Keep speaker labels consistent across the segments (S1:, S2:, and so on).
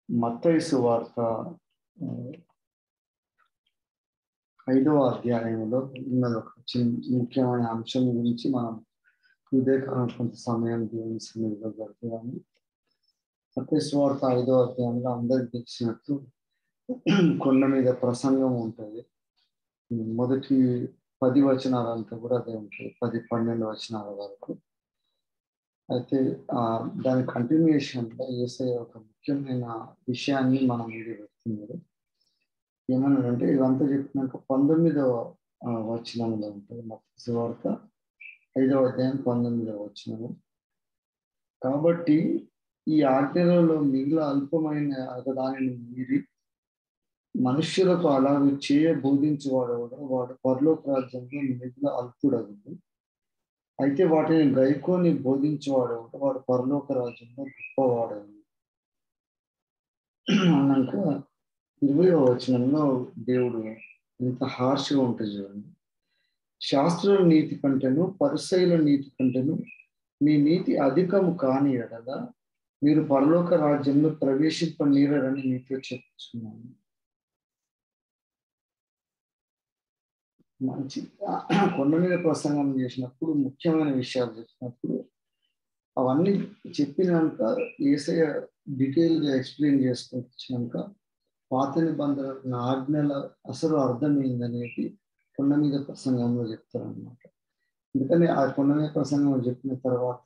S1: మత్తయి సువార్త 5వ అధ్యాయంలో ఉన్నది ఒక ముఖ్యమైన అంశం గురించి మనం ఉదయకాలం కొంత సమయం దేవుని సన్నిధిలో గడుపుదాము. మత్తయి సువార్త 5వ అధ్యాయంలో అందరికి తెలిసినట్టు కొండ మీద ప్రసంగం ఉంటుంది. మొదటి 10 వచనాలంతా కూడా అదే ఉంటుంది, 10-12 వచనాల వరకు. అయితే దాని కంటిన్యూషన్లో యేసయ్య ఒక ముఖ్యమైన విషయాన్ని మనం ముందు పెడుతున్నారు. ఏమన్నాడంటే ఇదంతా చెప్పినాక 19వ వచనంలో ఉంటుంది. మత్తయి సువార్త 5వ అధ్యాయం 19వ వచనము. కాబట్టి ఈ ఆజ్ఞలలో మిగిలిన అల్పమైన దానిని మీరి మనుష్యులకు అలాగే బోధించేవాడు వాడు పరలోక రాజ్యంలో మిగిలిన అల్పుడగు. అయితే వాటిని గైకొని బోధించేవాడు వాడు పరలోక రాజ్యంలో గొప్పవాడని అన్నాక 20వ వచనంలో దేవుడు ఎంత హార్ష్గా ఉంటుంది చూడండి. శాస్త్రుల నీతి కంటేను పరిసయ్యుల నీతి కంటేను మీ నీతి అధికము కాని ఎడల మీరు పరలోక రాజ్యంలో ప్రవేశింపనీరని మీతో చెప్తున్నాను. మంచి కొండ మీద ప్రసంగం చేసినప్పుడు ముఖ్యమైన విషయాలు చెప్పినప్పుడు అవన్నీ చెప్పినాక యేసయ్య డీటెయిల్గా ఎక్స్ప్లెయిన్ చేసుకొని వచ్చినాక పాత నిబంధన ఆజ్ఞల అసలు అర్థమైందనేది కొండ మీద ప్రసంగంలో చెప్తారనమాట. అందుకని ఆ కొండ మీద ప్రసంగం చెప్పిన తర్వాత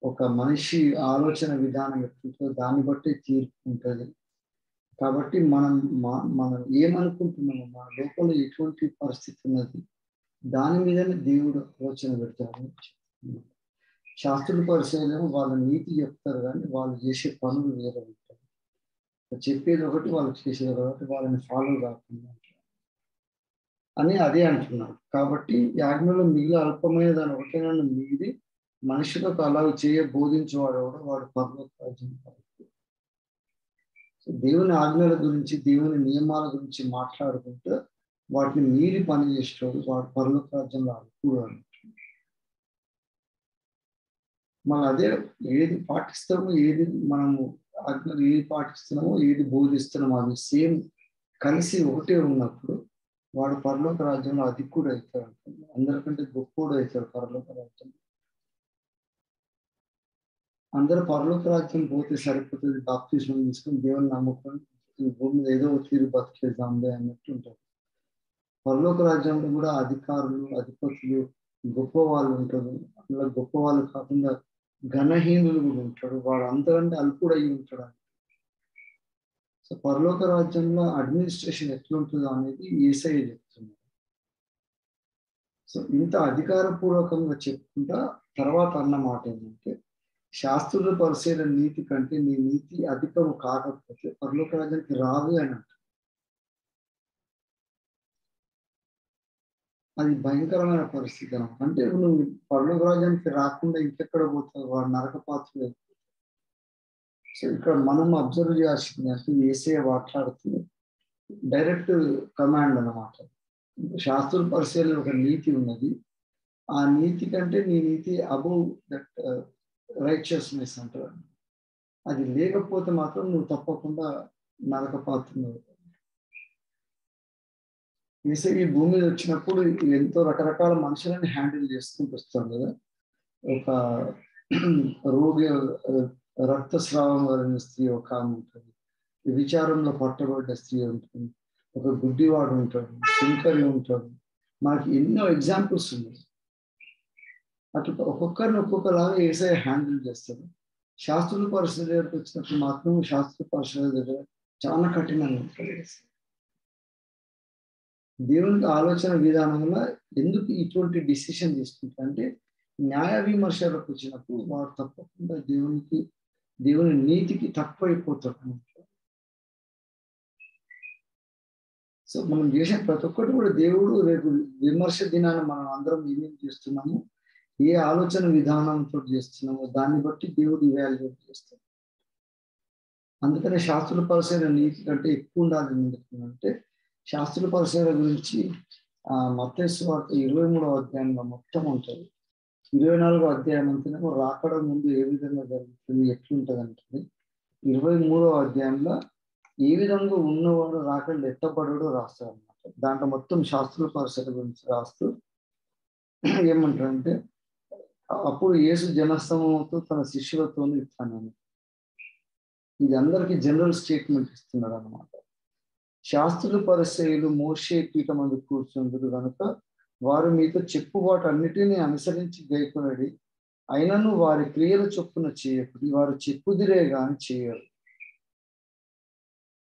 S1: ఒక మనిషి ఆలోచన విధానం ఎట్లుంటుందో దాన్ని బట్టి తీర్పు ఉంటుంది. కాబట్టి మనం ఏమనుకుంటున్నామో మన లోపల ఎటువంటి పరిస్థితి ఉన్నది దాని మీదనే దేవుడు ఆలోచన పెడతాడు. శాస్త్రుల పరిశీలన వాళ్ళ నీతి చెప్తారు, కానీ వాళ్ళు చేసే పనులు వేరే ఉంటాయి. చెప్పేది ఒకటి, వాళ్ళు చేసేది ఒకటి, వాళ్ళని ఫాలో కాకుండా అని అదే అంటున్నారు. కాబట్టి యాజ్ఞలో మిగిలిన అల్పమైన దాని ఒకటే నన్ను మిగిలి మనుషులకు అలా బోధించేవాడు వాడు పరలోక రాజ్యం. దేవుని ఆజ్ఞల గురించి దేవుని నియమాల గురించి మాట్లాడుకుంటూ వాటిని మీరి పని చేసేవాడు వాడు పరలోక రాజ్యంలో అల్పుడు. మనం అదే ఏది పాటిస్తామో, ఏది మనము ఆజ్ఞలు ఏది పాటిస్తున్నామో, ఏది బోధిస్తున్నామో అది సేమ్ కలిసి ఒకటే ఉన్నప్పుడు వాడు పరలోక రాజ్యంలో అధికుడు అవుతాడు. అందరికంటే గొప్పోడు అవుతాడు పరలోక రాజ్యం. అందరూ పరలోక రాజ్యం పోతే సరిపోతుంది, బాప్తిస్మం తీసుకుని దేవుని నమ్ముకొని భూమి మీద ఏదో తీరు బతికేద్దాంలే అన్నట్టు ఉంటారు. పరలోక రాజ్యంలో కూడా అధికారులు, అధిపతులు, గొప్ప వాళ్ళు ఉంటారు. అందులో గొప్ప వాళ్ళు కాకుండా ఘనహీనులు కూడా ఉంటాడు. వాడు అంతకంటే అల్పుడు అయి ఉంటాడు. సో పరలోక రాజ్యంలో అడ్మినిస్ట్రేషన్ ఎట్లుంటుందో అనేది యేసయ్య చెప్తున్నారు. సో ఇంత అధికారపూర్వకంగా చెప్పుకుంటా తర్వాత అన్న మాట ఏంటంటే, శాస్త్రుల పరిశీలన నీతి కంటే నీ నీతి అధికము కాకపోతే పరలోక రాజ్యానికి రాదు అని అంటారు. అది భయంకరమైన పరిస్థితి అనమాట. అంటే నువ్వు పరలోక రాజ్యానికి రాకుండా ఇంకెక్కడ పోతావు, వాడు నరక పాత్రుడు. సో ఇక్కడ మనం అబ్జర్వ్ చేయాల్సింది అంటే యేసయ్య మాట్లాడుతూ డైరెక్ట్ కమాండ్ అన్నమాట. శాస్త్రుల పరిశీలన ఒక నీతి ఉన్నది, ఆ నీతి కంటే నీ నీతి అబౌవ్ దట్ రైచియస్నెస్ అంటారు. అది లేకపోతే మాత్రం నువ్వు తప్పకుండా నరక పాత్రుడు. యేసయ్య ఈ భూమి మీద వచ్చినప్పుడు ఎంతో రకరకాల మనుషులని హ్యాండిల్ చేసుకుంటూ వస్తాం కదా. ఒక రోగి, రక్తస్రావం కలిగిన స్త్రీ ఒక ఆమె ఉంటుంది, విచారంలో పట్టబడ్డ స్త్రీ ఉంటుంది, ఒక గుడ్డివాడు ఉంటాడు, శంకరి ఉంటాడు. మనకి ఎన్నో ఎగ్జాంపుల్స్ ఉన్నాయి. అట్లా ఒక్కొక్కరిని ఒక్కొక్కలాగా యేసయ్య హ్యాండిల్ చేస్తాడు. శాస్త్రుల పరిస్థితి దగ్గరకు వచ్చినప్పుడు మాత్రం శాస్త్ర పరిస్థితి దగ్గర చాలా కఠినంగా ఉంటుంది. దేవునికి ఆలోచన విధానంలో ఎందుకు ఇటువంటి డిసిషన్ తీసుకుంటా అంటే న్యాయ విమర్శలకు వచ్చినప్పుడు వాడు తప్పకుండా దేవుని నీతికి తక్కువ అయిపోతాడు. సో మనం చేసే ప్రతి ఒక్కటి కూడా దేవుడు రేపు విమర్శ దినాన్ని మనం అందరం ఏమేమి చేస్తున్నాము, ఏ ఆలోచన విధానంతో చేస్తున్నామో దాన్ని బట్టి దేవుడు ఇవాల్యుయేట్ చేస్తాడు. అందుకనే శాస్త్రుల పరిశీలన నీతి కంటే ఎక్కువ ఉండాలి. ఎందుకంటే శాస్త్రుల పరిశీలన గురించి మత్తయి సువార్త 23వ అధ్యాయంలో మొత్తం ఉంటుంది. 24వ అధ్యాయం అంతేనేమో రాకడ ముందు ఏ విధంగా జరుగుతుంది, ఎట్లుంటుంది అంటుంది. 23వ అధ్యాయంలో ఏ విధంగా ఉన్నవాడు రాకుండా ఎత్తపడడు రాస్తాడు అనమాట. దాంట్లో మొత్తం శాస్త్రుల పరిస్థితి గురించి రాస్తూ ఏమంటారంటే, అప్పుడు యేసు జనస్తమతో తన శిష్యులతో ఇస్తాను. ఇది అందరికీ జనరల్ స్టేట్మెంట్ ఇస్తున్నాడు అనమాట. శాస్త్రుల పరిచయులు మోషే పీఠం మీద కూర్చుందరు కనుక వారు మీతో చెప్పుబాటు అన్నిటినీ అనుసరించి గైకొనడి, అయినను వారి క్రియల చొప్పున చేయకుడి, వారు చెప్పుదిరే గాని చేయరు.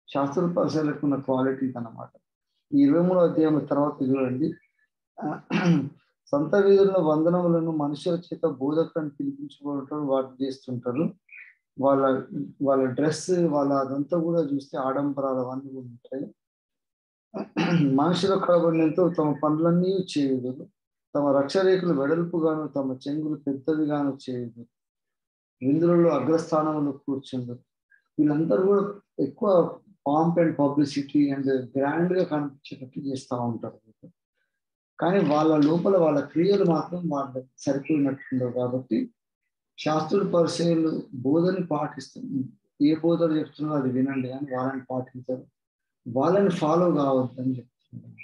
S1: శాస్త్రుల పరిచయాలకు ఉన్న క్వాలిటీ అనమాట. ఈ 23వ అధ్యాయం తర్వాత చూడండి, సొంత వీధుల్లో వందనములను మనుషుల చేత బోధకులను పిలిపించుకుంటారు, వాటి చేస్తుంటారు. వాళ్ళ వాళ్ళ డ్రెస్ వాళ్ళ అదంతా కూడా చూస్తే ఆడంబరాలు అవన్నీ కూడా ఉంటాయి. మనుషుల కడబడినంతో తమ పనులన్నీ చేయదు, తమ రక్షరేఖలు వెడల్పుగాను తమ చెంగులు పెద్దవిగాను చేయదు, విందులలో అగ్రస్థానంలో కూర్చుండు. వీళ్ళందరూ కూడా ఎక్కువ pomp and publicity and grand గా కనిపించేటట్టు చేస్తూ ఉంటారు. కానీ వాళ్ళ లోపల వాళ్ళ క్రియలు మాత్రం వాళ్ళకి సరిపోయినట్టుండవు. కాబట్టి శాస్త్రుల పరిచయాలు బోధని పాటిస్తుంది, ఏ బోధన చెప్తున్నారో అది వినండి అని వాళ్ళని పాటించారు, వాళ్ళని ఫాలో కావద్దని చెప్తున్నారు.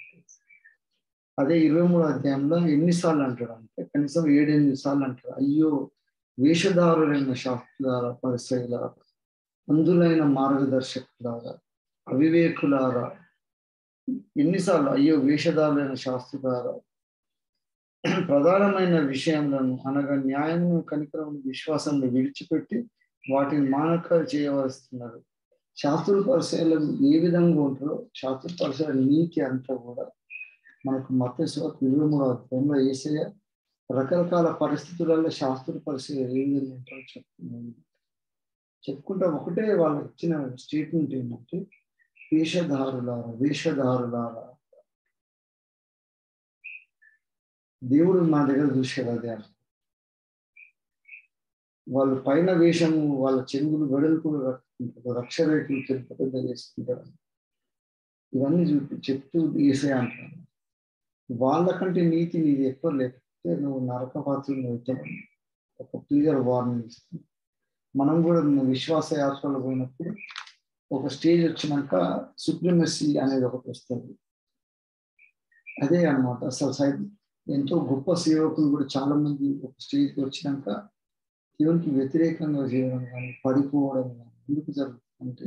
S1: అదే 23వ అధ్యాయంలో ఎన్నిసార్లు అంటాడు అంటే కనీసం 7-8 సార్లు అంటాడు, అయ్యో వేషధారులైన శాస్త్రులారా, పరిచయులారా, అందులైన మార్గదర్శకులారా, అవివేకులారా. ఎన్నిసార్లు అయ్యో వేషధారులైన శాస్త్రులారా, ప్రధానమైన విషయాలను అనగా న్యాయము కనికరము విశ్వాసంలో విడిచిపెట్టి వాటిని మానక చేయవలస్తున్నారు. శాస్త్రుల పరిచయాలు ఏ విధంగా ఉంటారో శాస్త్ర పరిచయాల నీతి అంతా కూడా మనకు మత్తయి సువార్త 23వ అధ్యాయంలో యేసయ్య రకరకాల పరిస్థితులలో శాస్త్రుల పరిచయాలు ఏ విధంగా ఉంటారో చెప్పుకుంటా. ఒకటే వాళ్ళు ఇచ్చిన స్టేట్మెంట్ ఏంటంటే, వేషధారులారా వేషధారులారా. దేవుడు నా దగ్గర చూసేది అదే. వాళ్ళు పైన వేషము వాళ్ళ చెంగులు వెడల్పులు కట్టుకుంటారు, రక్షరేఖలు పెద్ద పెద్ద వేసుకుంటారు. ఇవన్నీ చెప్తూ వేసే అంటారు, వాళ్ళకంటే నీతి నీది ఎక్కువ లేకపోతే నువ్వు నరకపాత్రలు అవుతావు. ఒక క్లియర్ వార్నింగ్ ఇస్తుంది. మనం కూడా విశ్వాస యాత్రలో పోయినప్పుడు ఒక స్టేజ్ వచ్చినాక సుప్రీమసీ అనేది ఒకటి వస్తుంది. అదే అనమాట. అసలు ఎంతో గొప్ప సేవకులు కూడా చాలా మంది ఒక స్టేజ్కి వచ్చినాక దేవునికి వ్యతిరేకంగా చేయడం కానీ పడిపోవడం కానీ ఎందుకు జరుగుతుందంటే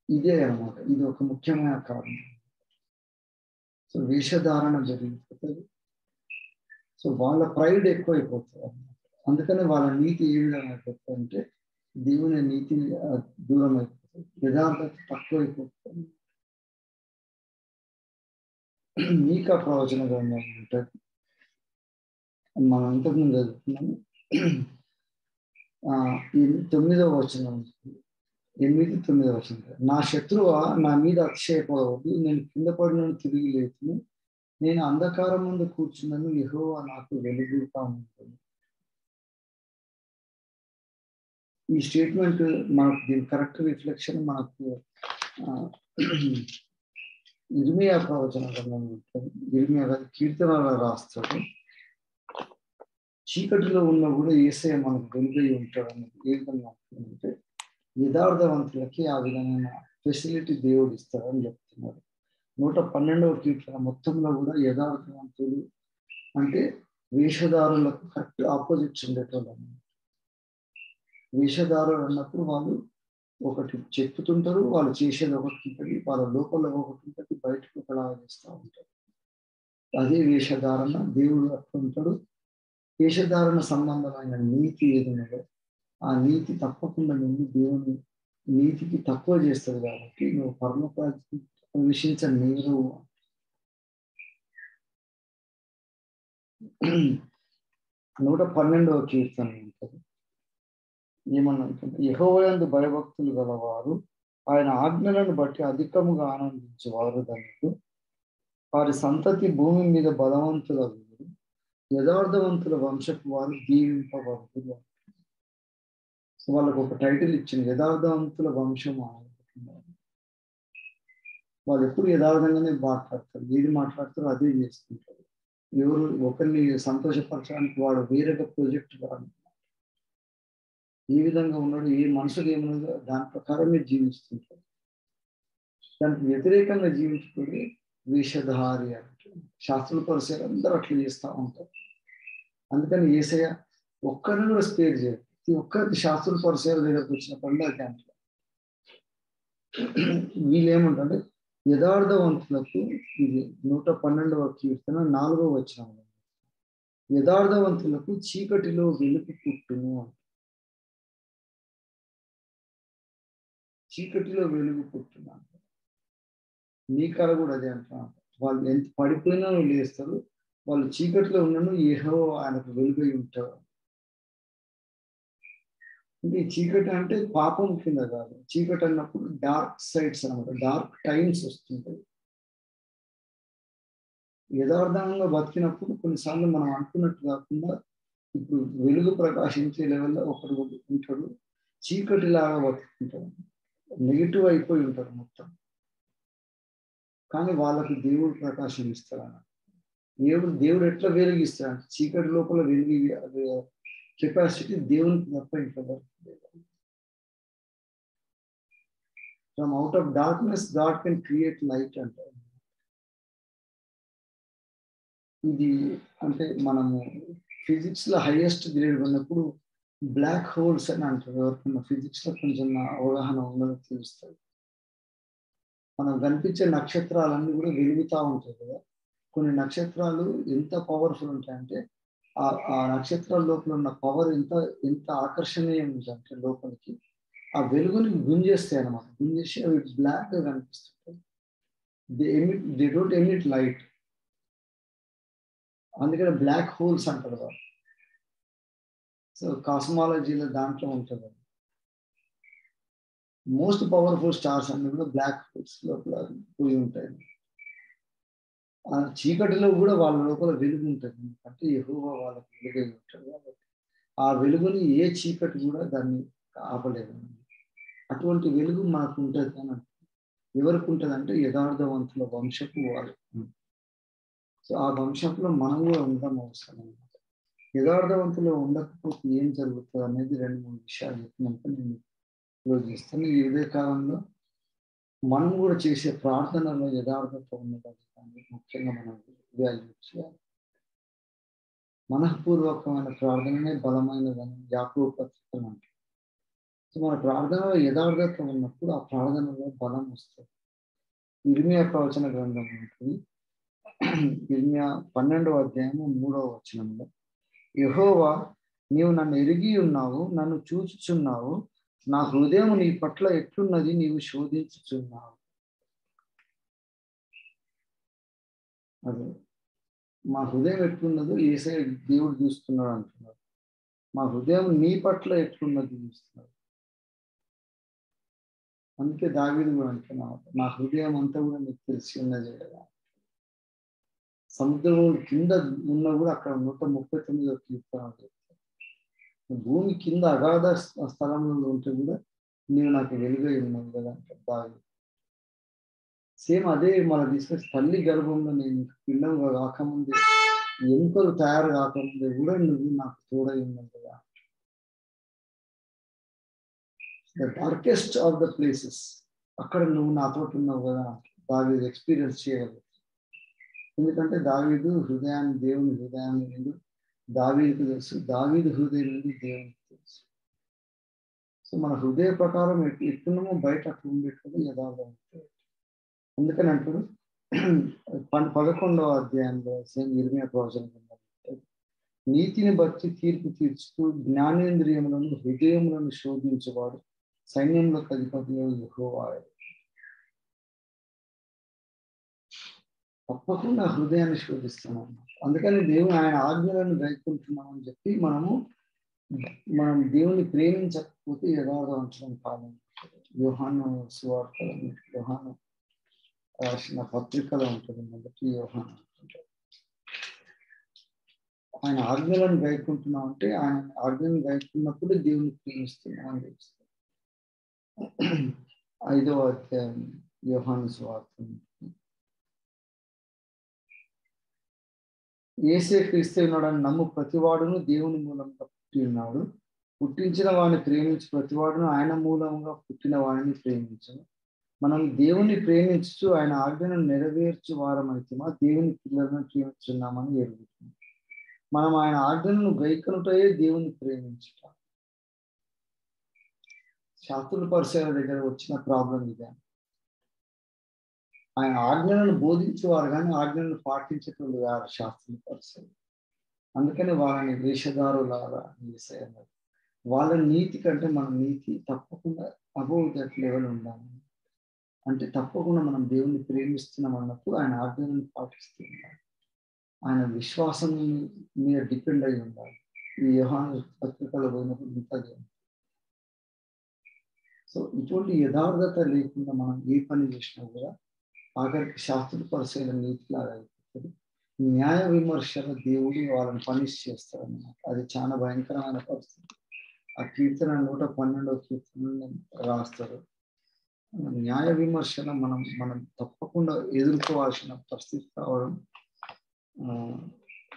S1: ఇదే అనమాట. ఇది ఒక ముఖ్యమైన కారణం. సో వేషధారణ జరిగిపోతుంది. సో వాళ్ళ ప్రైడ్ ఎక్కువైపోతుంది అనమాట. అందుకనే వాళ్ళ నీతి ఏ విధంగా అయిపోతుంది అంటే దేవుని నీతి దూరం అయిపోతుంది, యథార్థత తక్కువైపోతుంది. మీకా ప్రవచన గ్రంథం ఉంటుంది, మనం ఇంతకుముందు చదువుతున్నాము. 9వ వచనం, 8-9వ వచనం. నా శత్రువ నా మీద అతిశయపడవద్దు, నేను కింద పడిన తిరిగి లేచును, నేను అంధకారం ముందు కూర్చున్నాను, యెహోవా నాకు వెలుగుగా ఉంటుంది. ఈ స్టేట్మెంట్ మనకు దీని కరెక్ట్ రిఫ్లెక్షన్ మనకు ఇర్మియా ప్రవచన గ్రంథం ఉంటుంది. ఇర్మియా కీర్తనలో రాస్తాడు, చీకటిలో ఉన్నా కూడా యేసయ్య మనకు వెలుగై ఉంటాడు అన్నది ఏ విధంగా అంటే యథార్థవంతులకి ఆ విధమైన ఫెసిలిటీ దేవుడు ఇస్తాడని చెప్తున్నారు. 112వ కీర్తన మొత్తంలో కూడా యథార్థవంతులు అంటే వేషధారులకు కరెక్ట్ ఆపోజిట్స్ ఉండేటోళ్ళు అన్నమాట. వేషధారులు అన్నప్పుడు వాళ్ళు ఒకటి చెప్పుతుంటారు, వాళ్ళు చేసేది ఒకటి ఉంటుంది, వాళ్ళ లోపల ఒకటి ఉంటుంది, బయటకు ఒకలాగా చేస్తూ ఉంటారు. అదే వేషధారణ. దేవుడు అట్లా ఉంటాడు. వేషధారణ సంబంధమైన నీతి ఏదైనా ఆ నీతి తప్పకుండా నువ్వు దేవుని నీతికి తక్కువ చేస్తుంది. కాబట్టి నువ్వు పరలోకానికి ప్రవేశించని నీరు. 112వ కీర్తన ఉంటుంది. ఏమన్నా ఉంటుంది, యెహోవాయందు భయభక్తులు గలవారు ఆయన ఆజ్ఞలను బట్టి అధికముగా ఆనందించేవారు ధన్యులు, వారి సంతతి భూమి మీద బలవంతుల వీరు, యథార్థవంతుల వంశపు వారు దీవింపబడుతున్నారు. సో వాళ్ళకు ఒక టైటిల్ ఇచ్చింది, యథార్థవంతుల వంశం అనుకుంటున్నారు. వాళ్ళు ఎప్పుడు యథార్థంగానే మాట్లాడతారు, ఏది మాట్లాడతారో అదే చేసుకుంటారు. ఎవరు ఒకరిని సంతోషపరచడానికి వాడు వేరొక ప్రాజెక్ట్ కాదు. ఏ విధంగా ఉన్నాడు, ఏ మనుషులు ఏమున్నదో దాని ప్రకారం మీరు జీవిస్తుంటారు. దానికి వ్యతిరేకంగా జీవించుకుని వేషధారి అంటే శాస్త్రుల పరిచయాలు అందరూ అట్లా చేస్తూ ఉంటారు. అందుకని యేసయ్య ఒక్కరిని కూడా స్పేర్ చేయరు. ప్రతి ఒక్కరికి శాస్త్రుల పరిచయాల దగ్గరకు వచ్చినప్పుడు అది అంటే వీళ్ళు ఏమంటారంటే యథార్థవంతులకు, ఇది 112వ కీర్తన 4వ వచనం, యథార్థవంతులకు చీకటిలో వెలుగు పుట్టును. చీకటిలో వెలుగు పుట్టును అంటే మీ కాడ కూడా అదే అంటున్నాను. వాళ్ళు ఎంత పడిపోయినా లేస్తారు, వాళ్ళు చీకటిలో ఉన్నను యెహోవా ఆయనకు వెలుగై ఉంటారు. అంటే ఈ చీకటి అంటే పాపం కింద కాదు. చీకటి అన్నప్పుడు డార్క్ సైడ్స్ అన్నమాట, డార్క్ టైమ్స్ వస్తుంటాయి. యథార్థంగా బతికినప్పుడు కొన్నిసార్లు మనం అనుకున్నట్టు కాకుండా ఇప్పుడు వెలుగు ప్రకాశించే లెవెల్లో ఒకడు ఉంటాడు, చీకటిలాగా బతుకుంటాడు, నెగిటివ్ అయిపోయి ఉంటారు మొత్తం. కానీ వాళ్ళకి దేవుడు ప్రకాశం ఇస్తాడు. దేవుడు ఎట్లా వెలిగిస్తాడు, చీకటి లోపల వెలిగి అది కెపాసిటీ దేవునికి తప్ప ఇంట్లో దొరుకుతుంది. From out of darkness God can create light అంటారు. ఇది అంటే మనము ఫిజిక్స్ లో హైయెస్ట్ గ్రేడ్ ఉన్నప్పుడు బ్లాక్ హోల్స్ అని అంటారు. ఎవరికన్నా ఫిజిక్స్ లో కొంచెం అవగాహన ఉన్నదో తెలుస్తుంది. మనం కనిపించే నక్షత్రాలన్నీ కూడా వెలుగుతూ ఉంటాయి కదా. కొన్ని నక్షత్రాలు ఎంత పవర్ఫుల్ ఉంటాయంటే ఆ నక్షత్రాల లోపల ఉన్న పవర్ ఎంత ఆకర్షణీయం అంటే లోపలికి ఆ వెలుగుని గుంజేస్తాయి అన్నమాట. గుంజేసి అవి బ్లాక్ గా కనిపిస్తుంటాయి. They don't emit light. అందుకని బ్లాక్ హోల్స్ అంటారు వాళ్ళు. సో కాస్మాలజీలో దాంట్లో ఉంటుంది. మోస్ట్ పవర్ఫుల్ స్టార్స్ అన్ని కూడా బ్లాక్ హోల్స్ లోపల పోయి ఉంటాయి. ఆ చీకటిలో కూడా వాళ్ళ లోపల వెలుగు ఉంటుంది, ఎందుకంటే యెహోవా వాళ్ళకి వెలుగై ఉంటాడు కాబట్టి. ఆ వెలుగుని ఏ చీకటి కూడా దాన్ని ఆపలేదు. అటువంటి వెలుగు మనకు ఉంటుంది. అని ఎవరికి ఉంటుంది అంటే యథార్థవంతుల వంశపు వాళ్ళు. సో ఆ వంశంలో మనం కూడా ఉండడం అవసరం అన్నమాట. యథార్థవంతులు ఉండకపోతే ఏం జరుగుతుంది అనేది 2-3 విషయాలు చెప్పినాక నేను క్లోజ్ చేస్తాను. ఈ ఉదయ కాలంలో మనం కూడా చేసే ప్రార్థనలో యథార్థత ఉన్నదని ముఖ్యంగా మనం వాల్యూ చేయాలి. మనఃపూర్వకమైన ప్రార్థననే బలమైనదని యాకోబు పత్రికలు అంటారు. సో మన ప్రార్థనలో యథార్థత ఉన్నప్పుడు ఆ ప్రార్థనలో బలం వస్తుంది. ఇర్మియా ప్రవచన గ్రంథం ఉంటుంది. ఇర్మియా 12వ అధ్యాయము 3వ వచనంలో, యెహోవా నీవు నన్ను ఎరిగి ఉన్నావు, నన్ను చూచుచున్నావు, నా హృదయం నీ పట్ల ఎట్లున్నది నీవు శోధించుచున్నావు. అదే మా హృదయం ఎట్లున్నదో యేసయ్య దేవుడు చూస్తున్నాడు అంటున్నాడు. మా హృదయం నీ పట్ల ఎట్లున్నది చూస్తున్నాడు. అందుకే దావీదు కూడా అంటున్నాడు, నా హృదయం అంతా కూడా నీకు తెలిసి ఉన్నది కదా. సముద్రం కింద ఉన్నా కూడా అక్కడ 139వ కీర్తన చెప్తారు. భూమి కింద అగాధ స్థలంలో ఉంటే కూడా నీవు నాకు వెలుగై ఉన్నావు కదా అంటారు దావీదు. సేమ్ అదే మన తీసుకొచ్చి తల్లి గర్భంలో నేను పిండంగా కాకముందే, ఎముకలు తయారు కాకముందే కూడా నువ్వు నాకు తోడై ఉన్నావు కదా. The darkest of the places, అక్కడ నువ్వు నాతో ఉన్నావు కదా. దావీదు ఎక్స్పీరియన్స్ చేయగలరు. ఎందుకంటే దావీదు దేవుని హృదయాన్ని నుండి దావీదుకు తెలుసు, దావీదు హృదయం నుండి దేవునికి తెలుసు. సో మన హృదయ ప్రకారం ఎట్టున్నామో బయట అట్లా ఉండేట్టుగా యథార్థం. అందుకని అంటారు 11వ అధ్యాయంలో ఇర్మియా ప్రవచనం, నీతిని బట్టి తీర్పు తీర్చుతూ జ్ఞానేంద్రియములను హృదయములను శోధించేవాడు సైన్యంలోకి అధిపతి యెహోవా. తప్పకుండా హృదయాన్ని శోధిస్తున్నాం. అందుకని దేవుని ఆయన ఆజ్ఞలను గైకుంటున్నాం అని చెప్పి మనం దేవుని ప్రేమించకపోతే యథార్థవంతులం కాదు. యోహాను సువార్తలో, యోహాను రాసిన పత్రికలో ఉంటుంది, మొదటి యోహాను. ఆయన ఆజ్ఞలను గైకుంటున్నాం అంటే ఆయన ఆజ్ఞలను గైకున్నప్పుడు దేవుని ప్రేమిస్తున్నాం అని తెలుస్తుంది. 5వ అధ్యాయం యోహాను సువార్త. యేసే క్రీస్తు ఉన్నాడని నమ్ము ప్రతివాడును దేవుని మూలంగా పుట్టి ఉన్నాడు, పుట్టించిన వాడిని ప్రేమించి ప్రతివాడును ఆయన మూలంగా పుట్టిన వాడిని ప్రేమించను. మనం దేవుని ప్రేమించు ఆయన ఆజ్ఞను నెరవేర్చు వారమైతేమా దేవుని పిల్లలను ప్రేమించున్నామని ఎరుగుతుంది. మనం ఆయన ఆజ్ఞలను గైకొనుటయే దేవుని ప్రేమించుట. శాస్త్రుల పరిచయాల దగ్గర వచ్చిన ప్రాబ్లం ఇదే. ఆయన ఆజ్ఞలను బోధించేవారు కానీ ఆజ్ఞలను పాటించేటోళ్ళు కాదు శాస్త్రుల పరిచయాలు. అందుకని వాళ్ళని వేషధారులారా అన్నారు. వాళ్ళ నీతి కంటే మన నీతి తప్పకుండా అబోవ్ దట్ లెవెల్ ఉండాలి. అంటే తప్పకుండా మనం దేవుణ్ణి ప్రేమిస్తున్నాం అన్నప్పుడు ఆయన ఆజ్ఞలను పాటిస్తూ ఉండాలి. ఆయన విశ్వాసం మీద డిపెండ్ అయి ఉండాలి. ఈ యోహాను పత్రికలో పోయినప్పుడు ఇంతదే. సో ఇటువంటి యథార్థత లేకుండా మనం ఏ పని చేసినా కూడా ఆఖరికి శాస్త్ర పరిశీలన నీతిలాగా అయిపోతుంది. న్యాయ విమర్శల దేవుడు వాళ్ళని పనిష్ చేస్తారన్నమాట. అది చాలా భయంకరమైన పరిస్థితి. ఆ కీర్తన 112వ కీర్తన రాస్తారు. న్యాయ విమర్శన మనం తప్పకుండా ఎదుర్కోవాల్సిన పరిస్థితి కావడం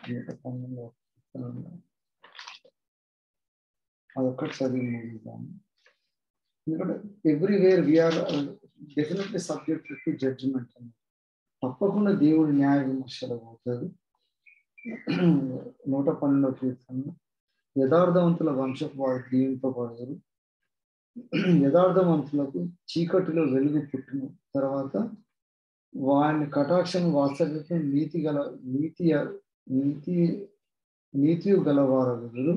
S1: 112వ కీర్తనలో అదొక్కటి చదివి ముగిద్దాము. ఎందుకంటే everywhere we are definitely subject to judgement అని. తప్పకుండా దేవుడి న్యాయ విమర్శలు అవుతుంది. 112వ కీర్తన యథార్థవంతుల వంశపు వారు దీవింపబడరు. యథార్థవంతులకు చీకటిలో వెలుగు పుట్టిన తర్వాత వారిని కటాక్షం వాత్సల్యత నీతి గలవారు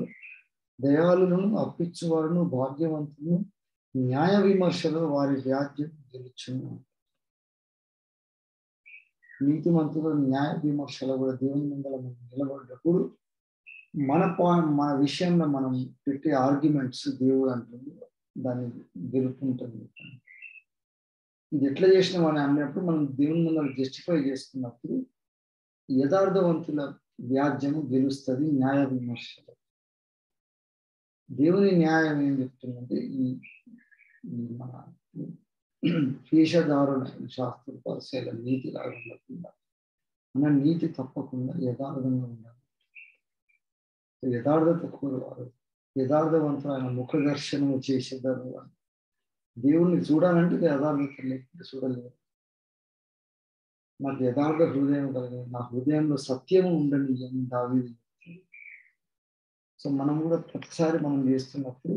S1: దయాళులను అప్పించువారును భాగ్యవంతులను న్యాయ విమర్శలో వారి వ్యాజ్యం గెలుచును. నీతిమంతులు న్యాయ విమర్శలో కూడా దేవుని ముందర మనం నిలబడ్డప్పుడు మన విషయంలో మనం పెట్టే ఆర్గ్యుమెంట్స్ దేవుడు అంటుంది దాన్ని గెలుపుంటుంది. ఇది ఎట్లా చేసినాం అని అన్నప్పుడు మనం దేవుని ముందర జస్టిఫై చేసుకున్నప్పుడు యథార్థవంతుల వ్యాజ్యము గెలుస్తుంది న్యాయ విమర్శలో. దేవుని న్యాయం ఏం చెప్తుందంటే ఈ మన వేషధారుల శాస్త్ర పరిశీలన నీతి లాగా ఉండకుండా మన నీతి తప్పకుండా యథార్థంగా ఉండాలి. యథార్థత కోరువారు యథార్థవంతులు ఆయన ముఖ దర్శనము చేసేదారు. దేవుణ్ణి చూడాలంటే యథార్థత లేకపోతే చూడలేరు. నాకు యథార్థ హృదయం కలిగింది, నా హృదయంలో సత్యము ఉండని అని దావీదు. సో మనం కూడా ప్రతిసారి మనం చేస్తున్నప్పుడు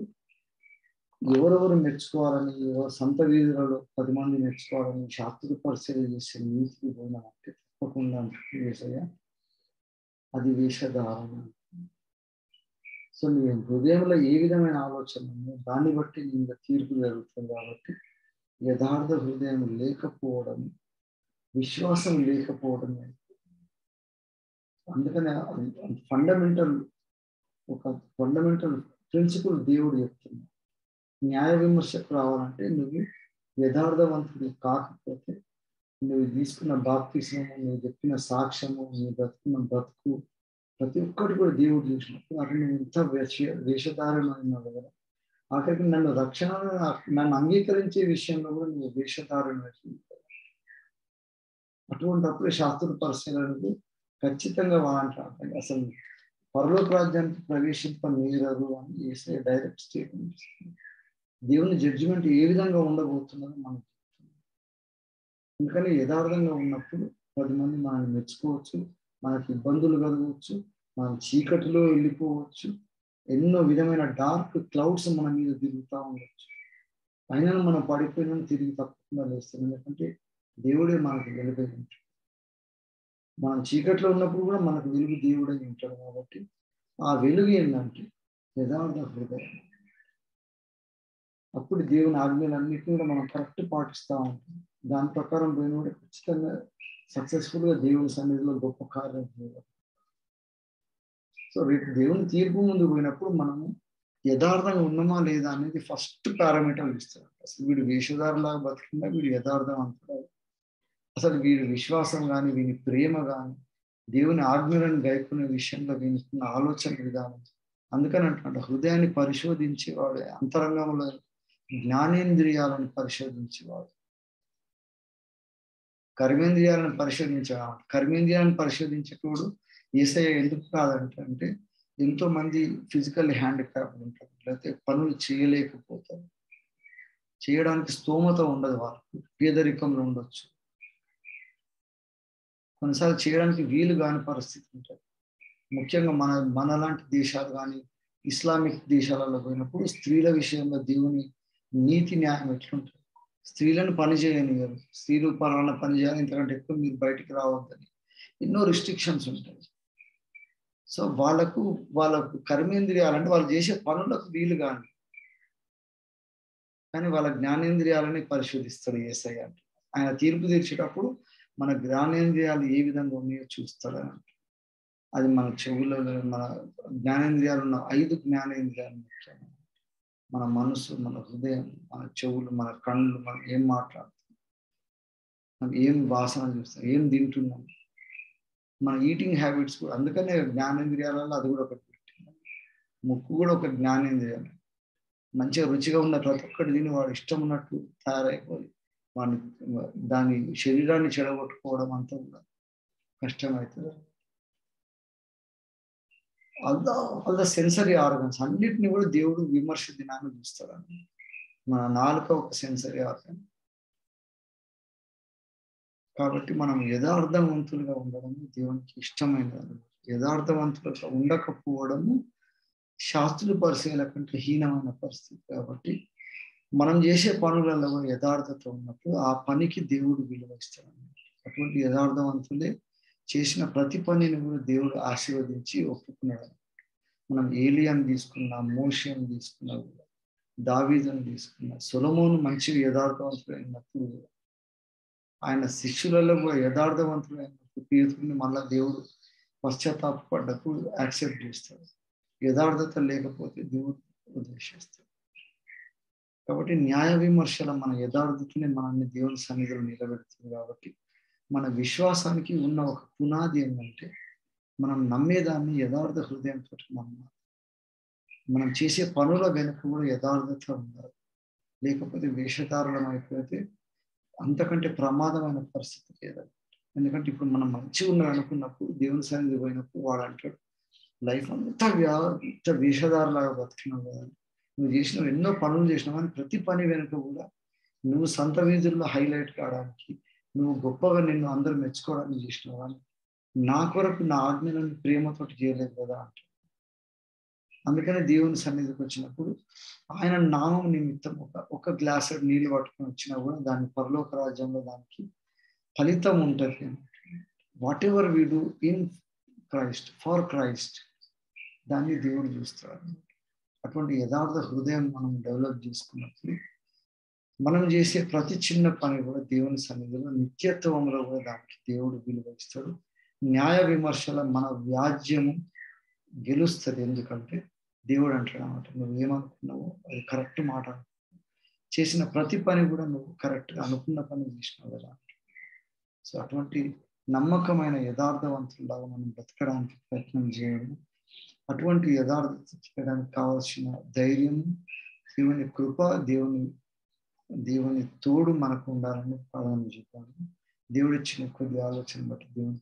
S1: ఎవరెవరు మెచ్చుకోవాలని, ఎవరు సంత వీధులలో 10 మంది మెచ్చుకోవాలని శాస్త్ర పరిశీలన చేసే నీతికి పోయినట్టే తప్పకుండా వేసయ్య అది వేషధారణ. సో నీ హృదయంలో ఏ విధమైన ఆలోచన ఉందో దాన్ని బట్టి నీ తీర్పు జరుగుతుంది. కాబట్టి యథార్థ హృదయం లేకపోవడం, విశ్వాసం లేకపోవడం, అందుకనే ఒక ఫండమెంటల్ ప్రిన్సిపల్ దేవుడు చెప్తున్నాడు. న్యాయ విమర్శకు రావాలంటే నువ్వు యథార్థవంతుడు కాకపోతే నువ్వు తీసుకున్న బాప్తిస్మము, నువ్వు చెప్పిన సాక్ష్యము, నువ్వు బ్రతుకున్న బ్రతుకు ప్రతి ఒక్కటి కూడా దేవుడు చూసినప్పుడు అక్కడ నువ్వు ఇంత వేషధారణ కదా. ఆఖరికి నన్ను అంగీకరించే విషయంలో కూడా నువ్వు వేషధారణ. అటువంటిప్పుడు శాస్త్ర పరిశీలనకు ఖచ్చితంగా వాళ్ళంటారు అసలు పరలోక రాజ్యానికి ప్రవేశింపనీయరు అని చేసే డైరెక్ట్ స్టేట్మెంట్. దేవుని జడ్జిమెంట్ ఏ విధంగా ఉండబోతున్నదో మనకు చెప్తుంది. ఎందుకని యథార్థంగా ఉన్నప్పుడు 10 మంది మనల్ని మెచ్చుకోవచ్చు, మనకి ఇబ్బందులు కలగవచ్చు, మనం చీకటిలో వెళ్ళిపోవచ్చు, ఎన్నో విధమైన డార్క్ క్లౌడ్స్ మన మీద తిరుగుతూ ఉండొచ్చు. అయినా మనం పడిపోయినా తిరిగి తప్పకుండా లేస్తాం. ఎందుకంటే దేవుడే మనకు వెలుగై ఉంటాడు. మనం చీకట్లో ఉన్నప్పుడు కూడా మనకు వెలుగు దేవుడై ఉంటాడు. కాబట్టి ఆ వెలుగు ఏంటంటే యథార్థ హృదయం. అప్పుడు దేవుని ఆజ్ఞలన్నిటిని కూడా మనం కరెక్ట్ పాటిస్తూ ఉంటాం. దాని ప్రకారం పోయిన కూడా ఖచ్చితంగా సక్సెస్ఫుల్గా దేవుని సన్నిధిలో గొప్ప కార్యం చేయాలి. సో రేపు దేవుని తీర్పు ముందు పోయినప్పుడు మనము యథార్థంగా ఉన్నామా లేదా అనేది ఫస్ట్ పారామీటర్ ఇస్తారు. అసలు వీడు వేషధారులాగా బతికిందా, వీడు యథార్థం అంటారు, అసలు వీడి విశ్వాసం కానీ వీని ప్రేమ కానీ దేవుని ఆజ్ఞలను గైకునే విషయంలో వీనికున్న ఆలోచన విధానం. అందుకని అంటున్నాడు హృదయాన్ని పరిశోధించేవాడు, అంతరంగంలో జ్ఞానేంద్రియాలను పరిశోధించేవాడు. కర్మేంద్రియాలను పరిశోధించేవాడు. కర్మేంద్రియాలను పరిశోధించేటోడు యేసయ్య ఎందుకు కాదంటే ఎంతో మంది ఫిజికల్ హ్యాండిక్యాప్డ్ ఉంటారు, లేకపోతే పనులు చేయలేకపోతారు, చేయడానికి స్తోమత ఉండదు, వాళ్ళకు పేదరికంలో ఉండొచ్చు, కొన్నిసార్లు చేయడానికి వీలు కాని పరిస్థితి ఉంటుంది. ముఖ్యంగా మనలాంటి దేశాలు కానీ ఇస్లామిక్ దేశాలలో పోయినప్పుడు స్త్రీల విషయంలో దేవుని నీతి న్యాయం ఎట్లుంటుంది? స్త్రీలను పని చేయనియరు, స్త్రీలు పలానా పని చేయాలి, ఇంతకంటే ఎక్కువ మీరు బయటికి రావద్దని ఎన్నో రిస్ట్రిక్షన్స్ ఉంటాయి. సో వాళ్ళకు కర్మేంద్రియాలంటే వాళ్ళు చేసే పనులకు వీలు కాని, కానీ వాళ్ళ జ్ఞానేంద్రియాలని పరిశోధిస్తాడు యేసయ్య. అంటే ఆయన తీర్పు తీర్చేటప్పుడు మన జ్ఞానేంద్రియాలు ఏ విధంగా ఉన్నాయో చూస్తాడు అని. అది మన చెవులలో, మన జ్ఞానేంద్రియాలు ఉన్న 5 జ్ఞానేంద్రియాలు ముఖ్యంగా మన మనసు, మన హృదయం, మన చెవులు, మన కళ్ళు, మనం ఏం మాట్లాడుతున్నాం, మనం ఏం వాసన చూస్తాం, ఏం తింటున్నాం, మన ఈటింగ్ హ్యాబిట్స్ కూడా. అందుకనే జ్ఞానేంద్రియాలలో అది కూడా ఒకటి పెట్టింది. ముక్కు కూడా ఒక జ్ఞానేంద్రియం. మంచిగా రుచిగా ఉన్న ప్రతి ఒక్కటి తిని వాడు ఇష్టం ఉన్నట్టు తయారైపోయి వాడిని దాని శరీరాన్ని చెడగొట్టుకోవడం అంతా కూడా కష్టమవుతుంది. ఆల్ ద సెన్సరీ ఆర్గన్స్ అన్నిటిని కూడా దేవుడు విమర్శ దినాన్ని చూస్తాడని. మన నాలుక ఒక సెన్సరీ ఆర్గన్. కాబట్టి మనం యథార్థవంతులుగా ఉండడం దేవునికి ఇష్టమైనది. యథార్థవంతులుగా ఉండకపోవడము శాస్త్రుల పరిశీలన కంటే హీనమైన పరిస్థితి. కాబట్టి మనం చేసే పనులలో యథార్థత ఉన్నప్పుడు ఆ పనికి దేవుడు విలువ ఇస్తాడు. అటువంటి యథార్థవంతులే చేసిన ప్రతి పనిని కూడా దేవుడు ఆశీర్వదించి ఒప్పుకున్నాడు. మనం ఏలియాని తీసుకున్నా, మోషేని తీసుకున్నా, కూడా దావీదుని తీసుకున్నా, సొలొమోను మంచి యథార్థవంతులైనప్పుడు ఆయన శిష్యులలో కూడా యథార్థవంతులైనప్పుడు పేతురుని మళ్ళా దేవుడు పశ్చాత్తాపడ్డప్పుడు యాక్సెప్ట్ చేస్తాడు. యథార్థత లేకపోతే దేవుడు ఉద్దేశిస్తాడు. కాబట్టి న్యాయ విమర్శల మన యథార్థతని మనల్ని దేవుని సన్నిధిలో నిలబెడుతుంది. కాబట్టి మన విశ్వాసానికి ఉన్న ఒక పునాది ఏంటంటే మనం నమ్మేదాన్ని యథార్థ హృదయంతో మనం చేసే పనుల వెనుక కూడా యథార్థత ఉండాలి. లేకపోతే వేషధారణం అయిపోతే అంతకంటే ప్రమాదమైన పరిస్థితి లేదు. ఎందుకంటే ఇప్పుడు మనం మంచిగా ఉన్నారు అనుకున్నప్పుడు దేవుని సన్నిధి పోయినప్పుడు వాడు అంటాడు, లైఫ్ అంతా వేషధారలాగా బతికినావు కదా, నువ్వు చేసినావు, ఎన్నో పనులు చేసినావు, కానీ ప్రతి పని వెనుక కూడా నువ్వు సంత వీధుల్లో హైలైట్ కావడానికి, నువ్వు గొప్పగా నిన్ను అందరూ మెచ్చుకోవడానికి చేసినావు, కానీ నా కొరకు నా ఆజ్ఞలను ప్రేమతోటి చేయలేదు కదా అంట. అందుకనే దేవుని సన్నిధికి వచ్చినప్పుడు ఆయన నామం నిమిత్తం ఒక గ్లాస్ నీళ్ళు పట్టుకొని వచ్చినా కూడా దాని పరలోక రాజ్యంలో దానికి ఫలితం ఉంటుంది. Whatever we do in Christ, for Christ, దాన్ని దేవుడు చూస్తాడు. అటువంటి యథార్థ హృదయం మనం డెవలప్ చేసుకున్నప్పుడు మనం చేసే ప్రతి చిన్న పని కూడా దేవుని సన్నిధిలో నిత్యత్వంలో కూడా దానికి దేవుడు విలువ ఇస్తాడు. న్యాయ విమర్శల మన వ్యాజ్యము గెలుస్తుంది. ఎందుకంటే దేవుడు అంటాడు అన్నమాట, నువ్వు ఏమనుకున్నావో అది కరెక్ట్ మాట, చేసిన ప్రతి పని కూడా నువ్వు కరెక్ట్గా అనుకున్న పని చేసినావు కదా. సో అటువంటి నమ్మకమైన యథార్థవంతులాగా మనం బ్రతకడానికి ప్రయత్నం చేయడం, అటువంటి యథార్థత చేయడానికి కావాల్సిన ధైర్యం, దేవుని కృప, దేవుని తోడు మనకు ఉండాలని ప్రార్థన చేద్దాము. దేవుడు ఇచ్చిన కొద్ది ఆలోచన బట్టి దేవుని